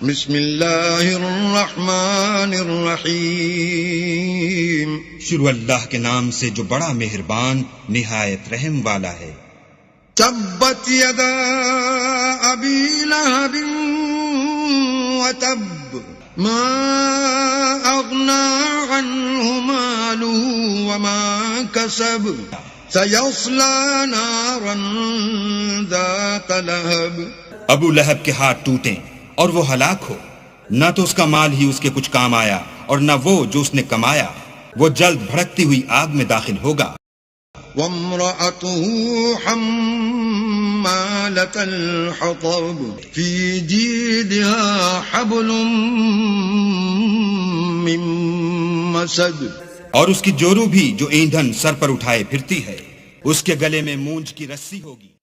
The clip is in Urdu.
بسم اللہ الرحمن الرحیم شروع اللہ کے نام سے جو بڑا مہربان نہایت رحم والا ہے۔ تبت یدا ابی لہب وتب ما اغنى عنه ماله وما كسب سيصلى نارا ذات لهب۔ ابو لہب کے ہاتھ ٹوٹیں اور وہ ہلاک ہو، نہ تو اس کا مال ہی اس کے کچھ کام آیا اور نہ وہ جو اس نے کمایا، وہ جلد بھڑکتی ہوئی آگ میں داخل ہوگا۔ وامرأته حمالة الحطب في جيدها حبل من مسد۔ اور اس کی جورو بھی جو ایندھن سر پر اٹھائے پھرتی ہے، اس کے گلے میں مونج کی رسی ہوگی۔